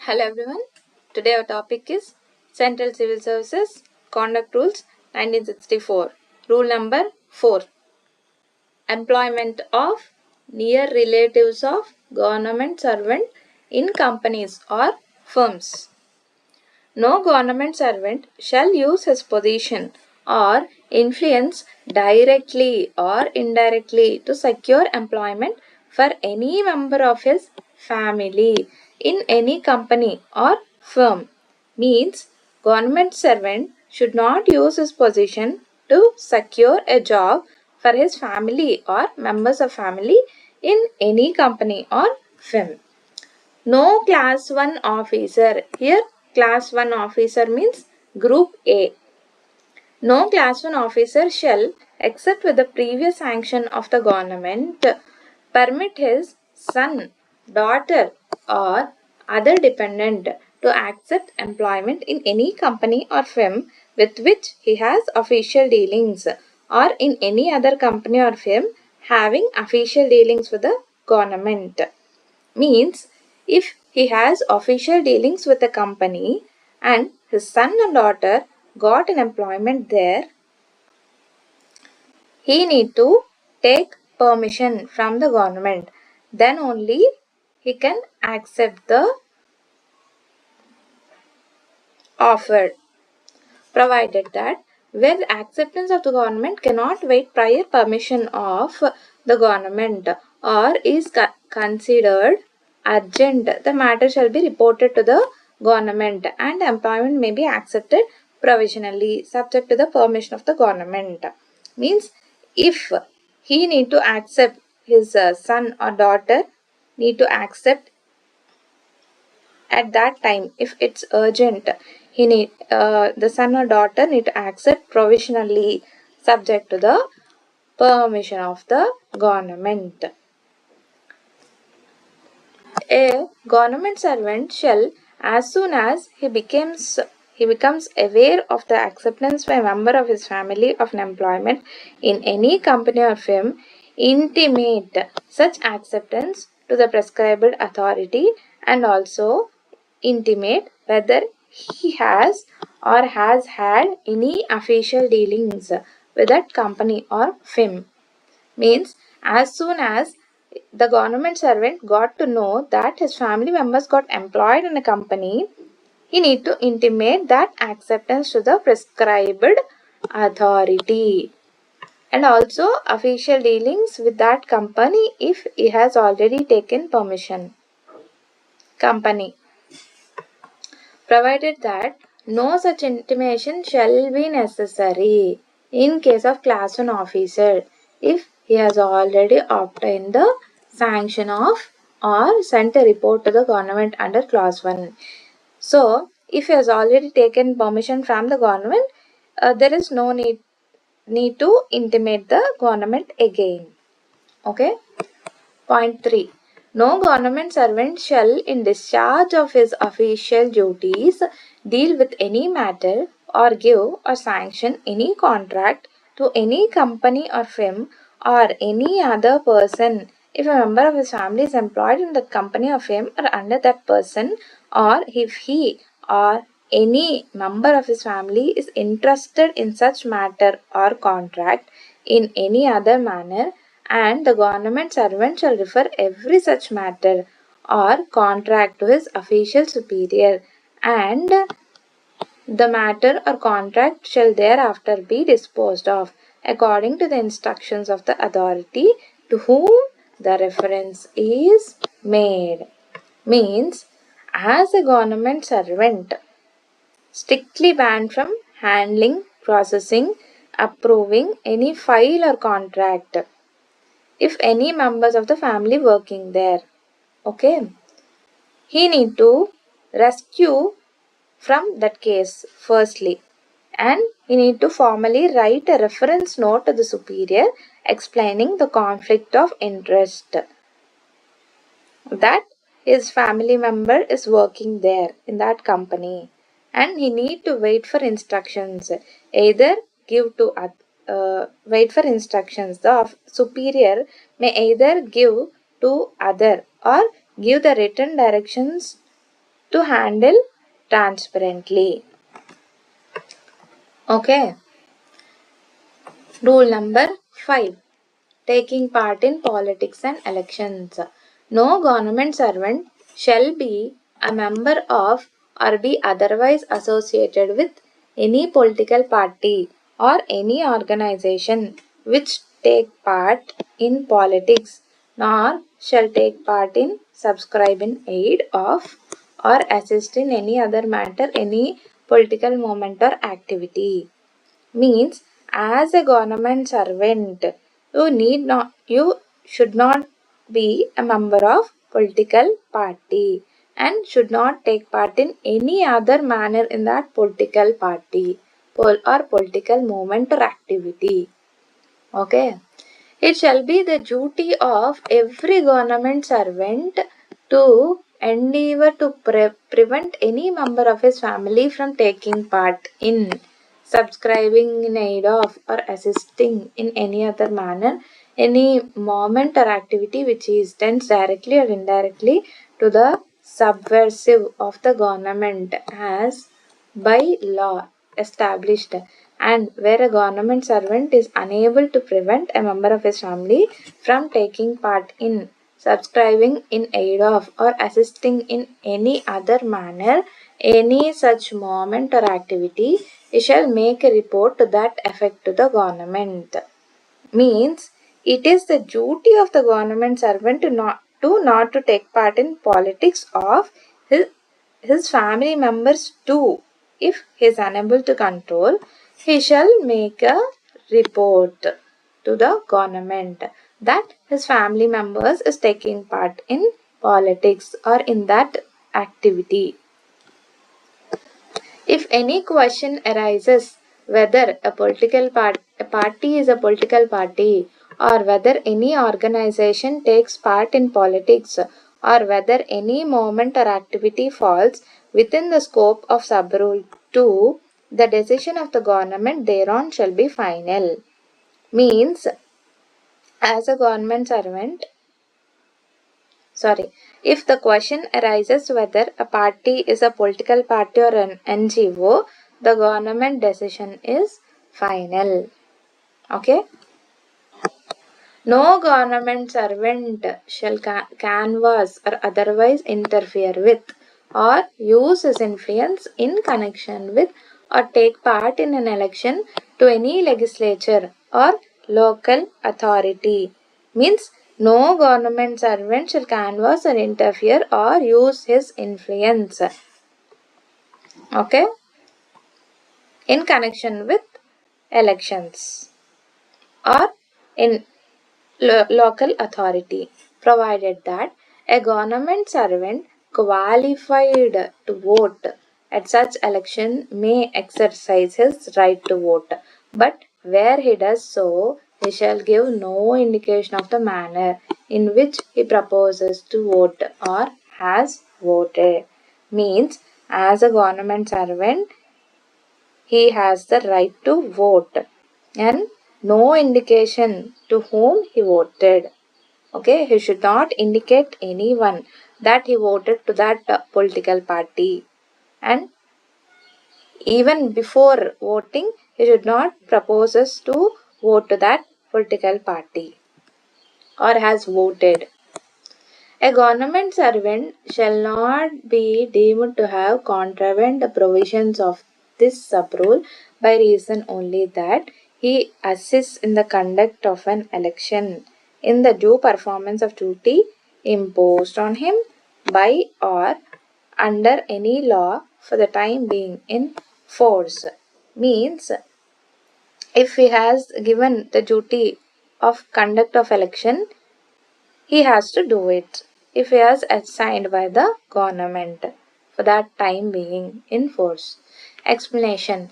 Hello everyone. Today our topic is Central Civil Services Conduct Rules 1964. Rule number 4. Employment of near relatives of government servant in companies or firms. No government servant shall use his position or influence directly or indirectly to secure employment for any member of his family in any company or firm. Means government servant should not use his position to secure a job for his family or members of family in any company or firm. No class 1 officer. Here class 1 officer means group A. No class 1 officer shall, except with the previous sanction of the government, permit his son, daughter or other dependent to accept employment in any company or firm with which he has official dealings, or in any other company or firm having official dealings with the government. Means if he has official dealings with a company and his son and daughter got an employment there, he need to take permission from the government. Then only he can accept the offer, provided that where the acceptance of the government cannot wait prior permission of the government or is considered urgent, the matter shall be reported to the government and employment may be accepted provisionally subject to the permission of the government. Means if he need to accept, his son or daughter need to accept at that time, if it's urgent, he need the son or daughter need to accept provisionally subject to the permission of the government. A government servant shall, as soon as he becomes aware of the acceptance by a member of his family of an employment in any company or firm, intimate such acceptance to the prescribed authority and also intimate whether he has or has had any official dealings with that company or firm. Means as soon as the government servant got to know that his family members got employed in a company, he need to intimate that acceptance to the prescribed authority and also official dealings with that company if he has already taken permission. Company, provided that no such intimation shall be necessary in case of class 1 officer if he has already obtained the sanction of or sent a report to the government under clause 1. So, if he has already taken permission from the government, there is no need to intimate the government again. Okay. Point 3. No government servant shall, in discharge of his official duties, deal with any matter or give or sanction any contract to any company or firm or any other person if a member of his family is employed in the company or firm or under that person, or if he or any member of his family is interested in such matter or contract in any other manner, and the government servant shall refer every such matter or contract to his official superior, and the matter or contract shall thereafter be disposed of according to the instructions of the authority to whom the reference is made. Means, as a government servant, strictly banned from handling, processing, approving any file or contract if any members of the family working there. Okay. He need to rescue from that case firstly, and he need to formally write a reference note to the superior explaining the conflict of interest that his family member is working there in that company, and he need to wait for instructions, either wait for instructions. The superior may either give to other or give the written directions to handle transparently. Okay. Rule number 5. Taking part in politics and elections. No government servant shall be a member of or be otherwise associated with any political party or any organization which take part in politics, nor shall take part in, subscribe in aid of, or assist in any other matter any political movement or activity. Means, as a government servant, you should not be a member of political party and should not take part in any other manner in that political party or political movement or activity. Okay. It shall be the duty of every government servant to endeavor to prevent any member of his family from taking part in, subscribing in aid of, or assisting in any other manner any movement or activity which is tends directly or indirectly to the subversive of the government as by law established, and where a government servant is unable to prevent a member of his family from taking part in, subscribing in aid of, or assisting in any other manner any such movement or activity, he shall make a report to that effect to the government. Means, it is the duty of the government servant not to take part in politics of his family members too. If he is unable to control, he shall make a report to the government that his family members is taking part in politics or in that activity. If any question arises whether a party is a political party, or whether any organization takes part in politics, or whether any movement or activity falls within the scope of Subrule 2, the decision of the government thereon shall be final. Means, as a government servant, if the question arises whether a party is a political party or an NGO, the government decision is final. Okay? No government servant shall canvass or otherwise interfere with or use his influence in connection with or take part in an election to any legislature or local authority. Means, no government servant shall canvass or interfere or use his influence. Okay? In connection with elections or in local authority, provided that a government servant qualified to vote at such election may exercise his right to vote, but where he does so, he shall give no indication of the manner in which he proposes to vote or has voted. Means, as a government servant, he has the right to vote and no indication to whom he voted. Okay, he should not indicate anyone that he voted to that political party, and even before voting he should not proposes to vote to that political party or has voted. A government servant shall not be deemed to have contravened the provisions of this subrule by reason only that he assists in the conduct of an election in the due performance of duty imposed on him by or under any law for the time being in force. Means, if he has given the duty of conduct of election, he has to do it if he is assigned by the government for that time being in force. Explanation.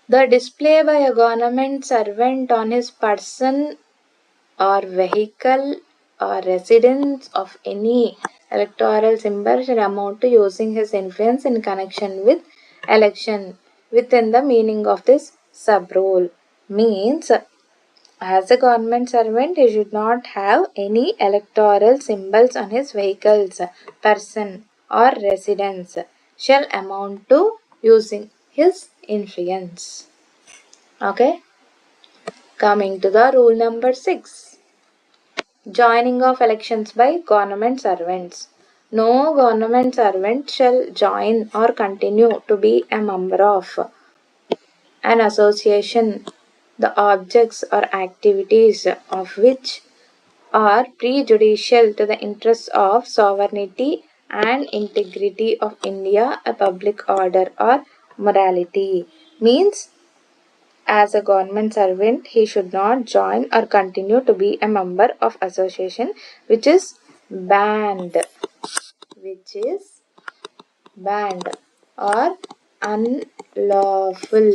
The display by a government servant on his person or vehicle or residence of any electoral symbol should amount to using his influence in connection with election within the meaning of this sub-rule. Means, as a government servant, he should not have any electoral symbols on his vehicles, person, or residence shall amount to using his influence. Okay, coming to the rule number 6. Joining of elections by government servants. No government servant shall join or continue to be a member of an association, the objects or activities of which are prejudicial to the interests of sovereignty and integrity of India, a public order or morality. Means, as a government servant, he should not join or continue to be a member of association which is banned, which is banned or unlawful,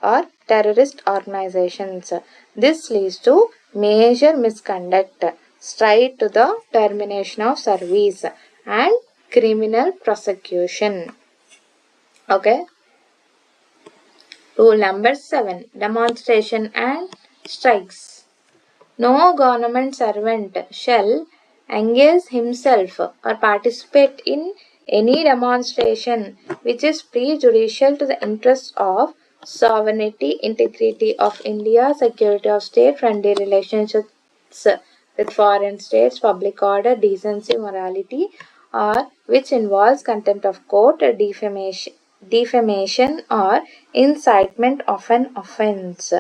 or terrorist organizations. This leads to major misconduct, straight to the termination of service and criminal prosecution. Okay. Rule number 7. Demonstration and strikes. No government servant shall engage himself or participate in any demonstration which is prejudicial to the interests of sovereignty, integrity of India, security of state, friendly relationships with foreign states, public order, decency, morality, or which involves contempt of court, defamation or incitement of an offense.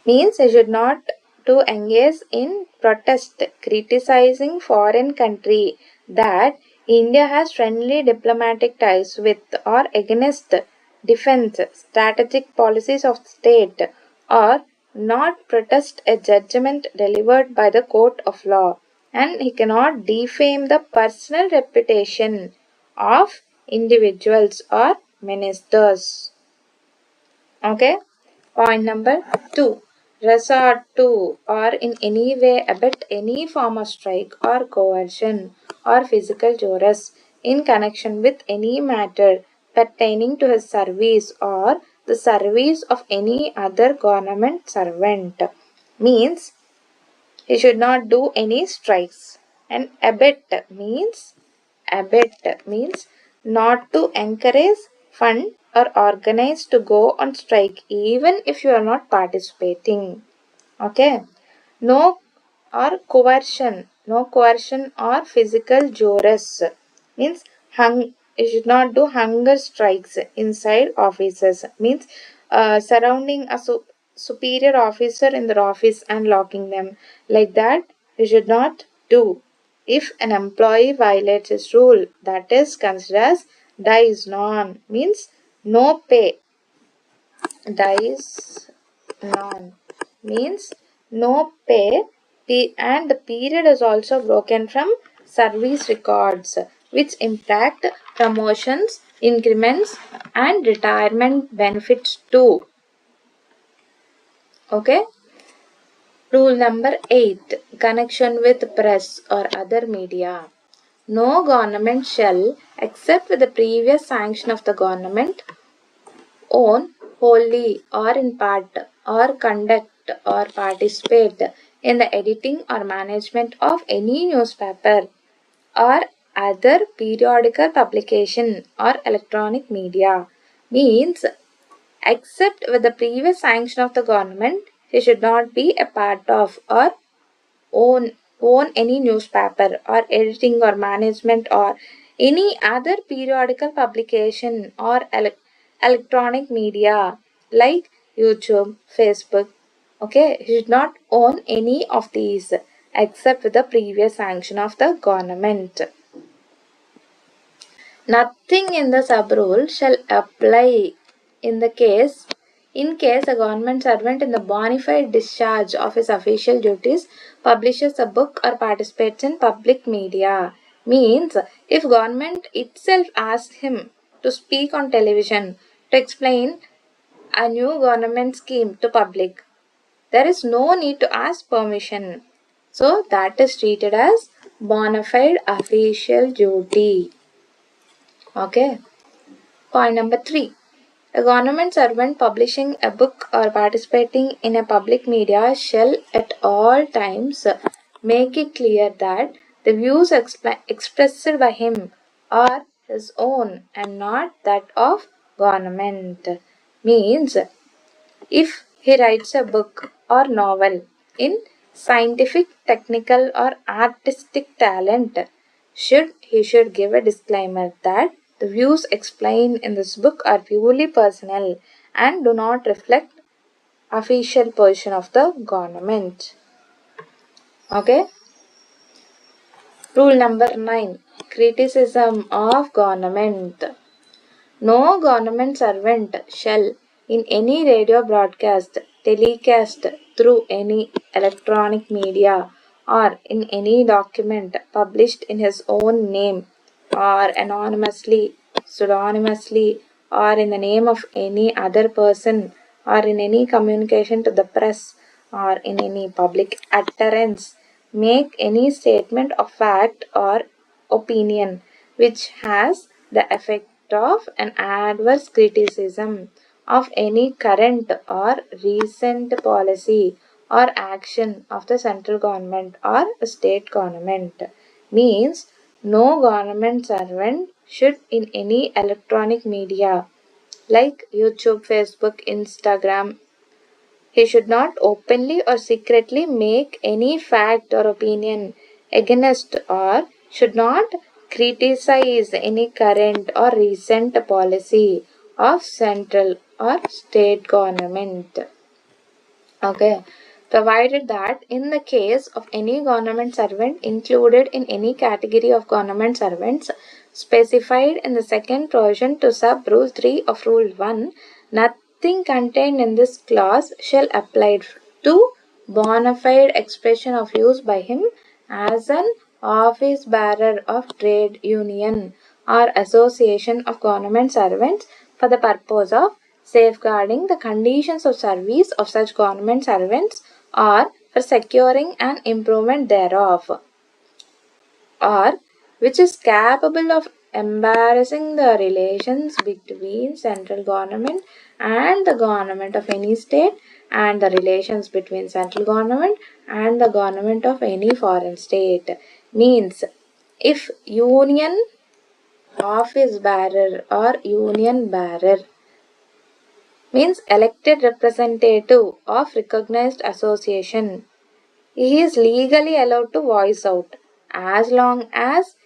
Means he should not to engage in protest criticizing foreign country that India has friendly diplomatic ties with or against defense strategic policies of state, or not protest a judgment delivered by the court of law, and he cannot defame the personal reputation of individuals or ministers. Okay. Point number 2. Resort to or in any way abet any form of strike or coercion or physical duress in connection with any matter pertaining to his service or the service of any other government servant. Means he should not do any strikes. And abet means not to encourage, fund, or organize to go on strike even if you are not participating. Okay. No coercion or physical duress means you should not do hunger strikes inside offices. Means surrounding a superior officer in their office and locking them, like that you should not do. If an employee violates his rule, that is considered as dies non, means no pay. Dies non means no pay, and the period is also broken from service records, which impact promotions, increments, and retirement benefits too. Okay. Rule number 8. Connection with press or other media. No government shall, except with the previous sanction of the government, own wholly or in part, or conduct or participate in the editing or management of any newspaper or other periodical publication or electronic media. Means, except with the previous sanction of the government, he should not be a part of or own any newspaper or editing or management or any other periodical publication or electronic media like YouTube, Facebook. Okay, he should not own any of these except with the previous sanction of the government. Nothing in the sub rule shall apply in case a government servant in the bona fide discharge of his official duties publishes a book or participates in public media. Means if government itself asks him to speak on television to explain a new government scheme to public, there is no need to ask permission. So that is treated as bona fide official duty. Okay. Point number 3. A government servant publishing a book or participating in a public media shall at all times make it clear that the views expressed by him are his own and not that of government. Means if he writes a book or novel in scientific, technical or artistic talent, he should give a disclaimer that the views explained in this book are purely personal and do not reflect official position of the government. Okay? Rule number 9. Criticism of government. No government servant shall, in any radio broadcast, telecast through any electronic media, or in any document published in his own name, or anonymously, pseudonymously, or in the name of any other person, or in any communication to the press, or in any public utterance, make any statement of fact or opinion which has the effect of an adverse criticism of any current or recent policy or action of the central government or state government. Means no government servant should in any electronic media like YouTube, Facebook, Instagram, he should not openly or secretly make any fact or opinion against or should not criticize any current or recent policy of central or state government. Okay. Provided that in the case of any government servant included in any category of government servants specified in the second provision to sub rule 3 of rule 1, nothing contained in this clause shall apply to bona fide expression of views by him as an office bearer of trade union or association of government servants for the purpose of safeguarding the conditions of service of such government servants or for securing an improvement thereof, or which is capable of embarrassing the relations between central government and the government of any state and the relations between central government and the government of any foreign state. Means if union office bearer or union bearer means elected representative of recognized association, he is legally allowed to voice out as long as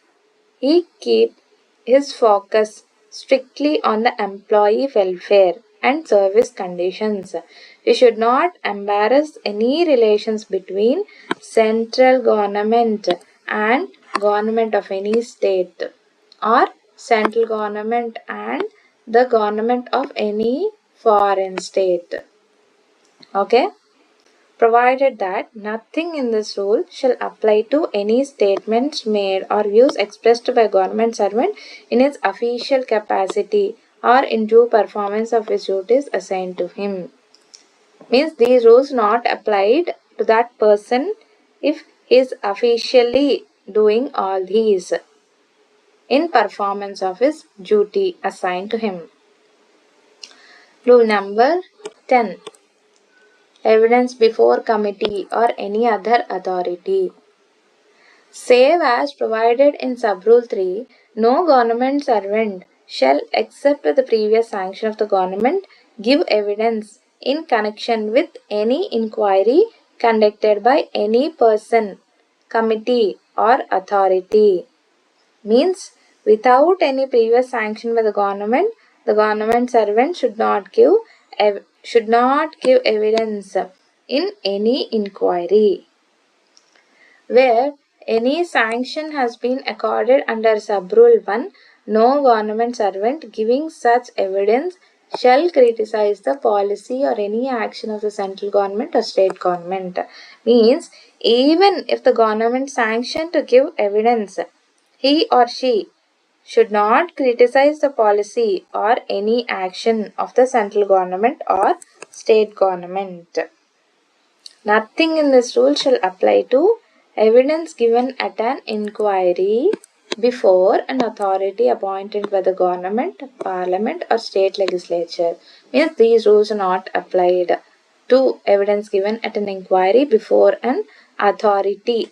he keep his focus strictly on the employee welfare and service conditions. He should not embarrass any relations between central government and government of any state or central government and the government of any foreign state. Okay? Provided that nothing in this rule shall apply to any statements made or views expressed by government servant in its official capacity or in due performance of his duties assigned to him. Means these rules not applied to that person if he is officially doing all these in performance of his duty assigned to him. Rule number 10. Evidence before committee or any other authority. Save as provided in sub-rule 3, no government servant shall, except with the previous sanction of the government, give evidence in connection with any inquiry conducted by any person, committee or authority. Means without any previous sanction by the government servant should not give evidence in any inquiry. Where any sanction has been accorded under sub-rule 1, no government servant giving such evidence shall criticize the policy or any action of the central government or state government. Means even if the government sanctioned to give evidence, he or she should not criticize the policy or any action of the central government or state government. Nothing in this rule shall apply to evidence given at an inquiry before an authority appointed by the government, parliament or state legislature. Means these rules are not applied to evidence given at an inquiry before an authority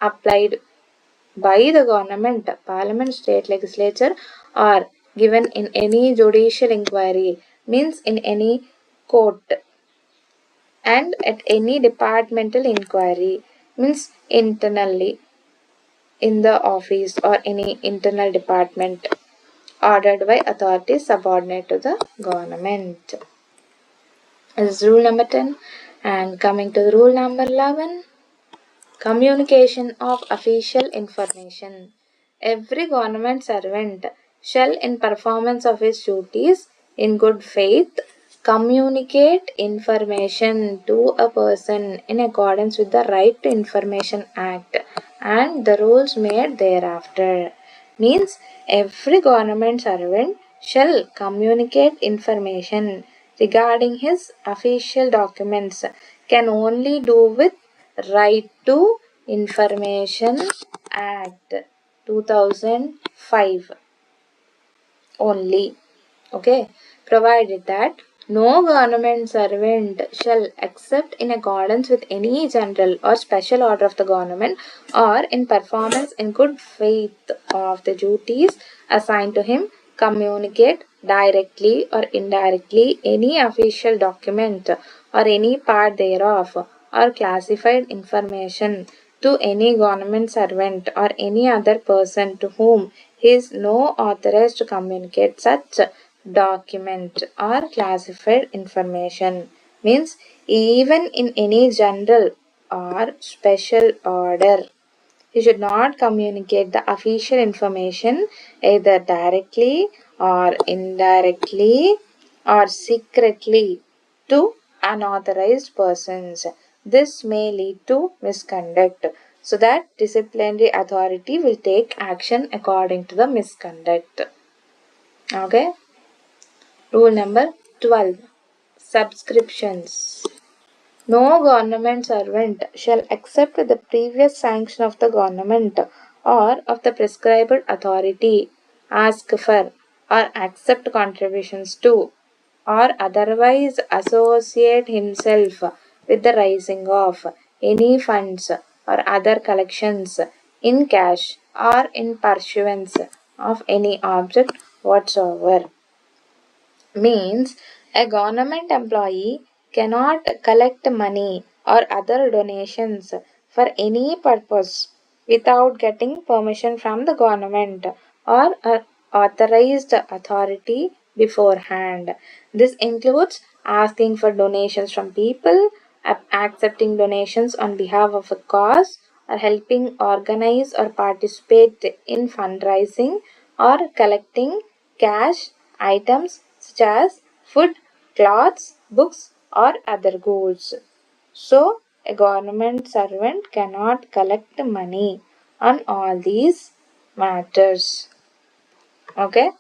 applied by the government, parliament, state legislature, or given in any judicial inquiry, means in any court, and at any departmental inquiry, means internally in the office or any internal department, ordered by authorities subordinate to the government. This is rule number 10. And coming to the rule number 11, communication of official information. Every government servant shall, in performance of his duties in good faith, communicate information to a person in accordance with the Right to Information Act and the rules made thereafter. Means every government servant shall communicate information regarding his official documents can only do with Right to Information Act 2005 only. Okay, provided that no government servant shall accept in accordance with any general or special order of the government or in performance in good faith of the duties assigned to him communicate directly or indirectly any official document or any part thereof or classified information to any government servant or any other person to whom he is no authorized to communicate such document or classified information. Means even in any general or special order, he should not communicate the official information either directly or indirectly or secretly to unauthorized persons. This may lead to misconduct, so that disciplinary authority will take action according to the misconduct. Okay. Rule number 12. Subscriptions. No government servant shall accept the previous sanction of the government or of the prescribed authority, ask for or accept contributions to, or otherwise associate himself with the raising of any funds or other collections in cash or in pursuance of any object whatsoever. Means a government employee cannot collect money or other donations for any purpose without getting permission from the government or a authorized authority beforehand. This includes asking for donations from people, accepting donations on behalf of a cause, or helping organize or participate in fundraising, or collecting cash items such as food, clothes, books, or other goods. So, a government servant cannot collect money on all these matters. Okay?